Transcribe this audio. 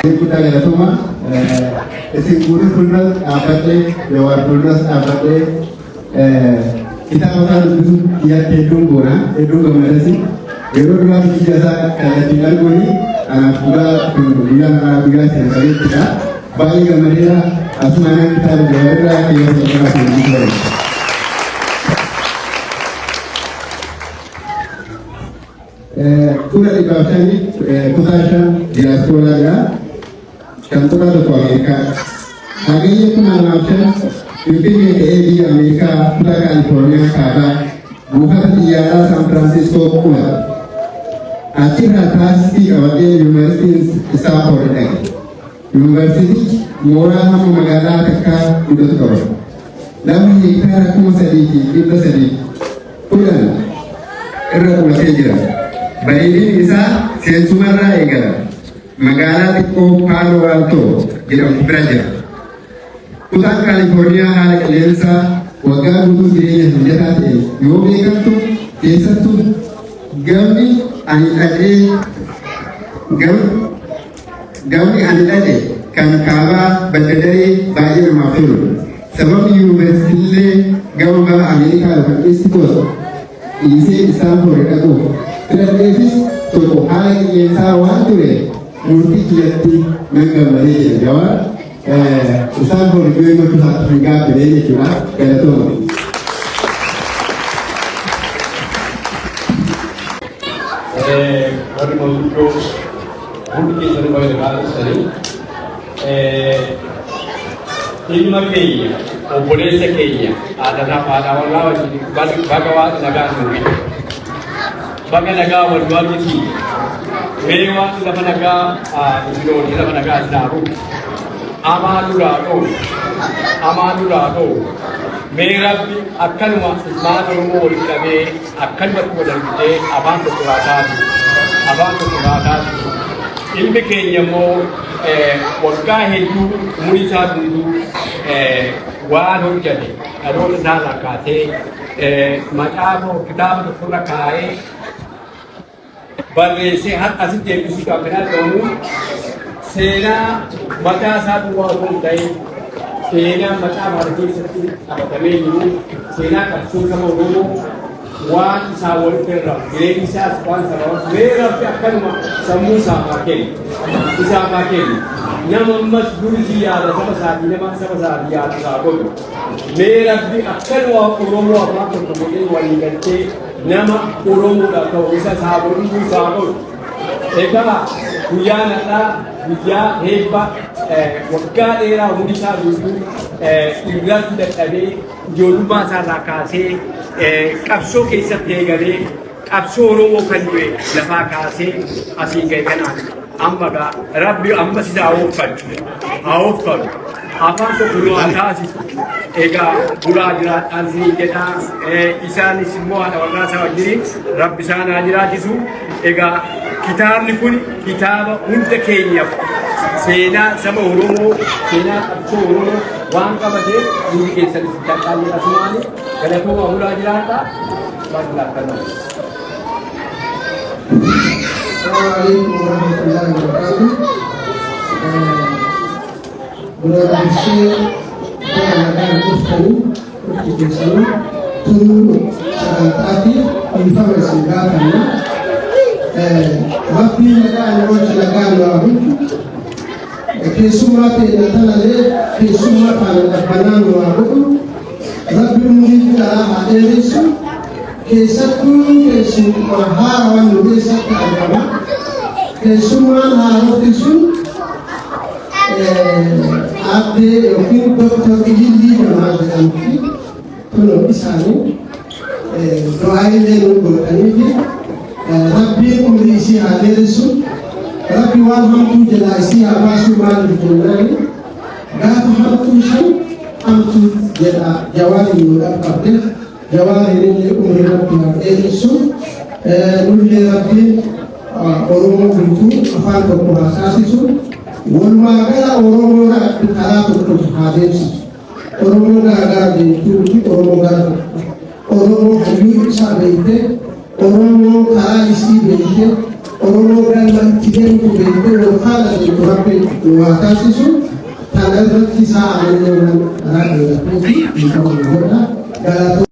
Kita lihat semua, esingkuri funeral abade, lewat funeral abade, kita akan lihat gedung guna, gedung kemerdekaan. Gedung dua jasa kalau tinggal guni, pura bilang sekali kita, bagi kemerdekaan, asmana kita berada di dalam kemerdekaan. Kuna di bawah ini, kutasan diaspora ya. Kantora di Amerika, hari itu mengenalkan pimpin di Amerika, Pulau California, Kanada, bukan di San Francisco pula. Akhir atas di University Stanford University, murah mengajar tekak udah sekolah. Namun jika aku sedikit, kita sedikit, pulang, pulang saja. Bayi bisa sensumara enggak. Magala Pico Palo Alto, jedhamu bira jira. Kutaan California haala qilleensa waggaa guutuu jireenya mijataa ta'e yoo beekamtu keessattuu gamni ani dhaqe kan kaabaa badda daree baay'ee namaaf tolu. Sababni yuunivarsiitiilee gama bara Ameerikaa lafa East Coast dhiisee Stanford dhaquuf filadheefis tokko haala qilleensaa waan ture. Murti kiatti nangamalee jawab usaha berjuang untuk satu negara beda juga kada tu. Kami menunjuk untuk sebagai negara sendiri. Ilmu kaya, operasi kaya, ada orang bagawa negara sendiri. Bagaimana negara berjuang ini? Mewa tidak menaga, tidak menaga sahabu. Amanu rado. Merah akan masuk rumah kita be akan berkuda kita abang berkurata. Ilmu Kenya mo warga hidup mulisa dulu wahyu jadi. Kalau nala kate macam kita berkurai barreesse har'a asitti eebbisuu qabnaa ta'uu seenaa mataa isaa duwwaa osoo hin ta'in seenaa mataa mara keessatti qabatamee jiru seenaa qabsoo saba Oromoo waan isaa walitti irraa jireenyi isaas waan sababa meerafti akkanuma sammuu isaaf haa kennu nama ammas durisii yaada saba isaatii nama saba isaatii yaada isaa godhu meerafti akkanuma Oromoo afaan tokko godhee walii galtee nama Oromoodhaaf ta'u isa saabonuu isaa godhu. Egaa guyyaan har'aa guyyaa heebba waggaa dheeraa hundi isaa guutuu irratti dadhabee ijoollummaa isaarraa kaasee qabsoo keessatti eegalee qabsoo Oromoo kan du'e lafaa kaasee asii ga'e kanaan amma gaa Rabbi ammas isa haa ooffattu. Afaan tokko nu haa taasisu. Egaa bulaa jiraadhaan sinii jedhaa isaanis immoo haadha warraa isaa wajjin Rabbi isaan haa jiraachisu. Egaa kitaabni kun kitaaba hunda keenyaaf seenaa saba Oromoo seenaa qabsoo Oromoo waan qabateef hundi keessatti dadhabanii asumaani galatooma bulaa jiraadhaa waan laakkanaa. Assalamualaikum warahmatullahi wabarakatuh. Berada Ade yookiin Dr. Ijilii Namaa jedhamti kun isaanii du'aa'ilee nu godhaniifi rabbiin umrii isii haa dheeressu rabbi waan hamtuu jalaa isii haa baasuu maaliif jennaani gaafa hamtuu shan hamtuu jedha jawaariin nu dhaqqabde jawaariin illee umrii rabbi haa dheeressu nullee rabbiin Oromoo guutuu afaan tokko haasaasisu walumaa gala Oromoo karaa tokko adeemsisu Oromoo garaa deemtuuti Oromoo gara Oromoo hayyuu isaa beekte Oromoo karaa isii beekte Oromoo galma itti deemtu beekte yookaan adeemtu rabbi nu haa taasisu kana irratti isaa amanee waan karaa dheeratuu fi godha.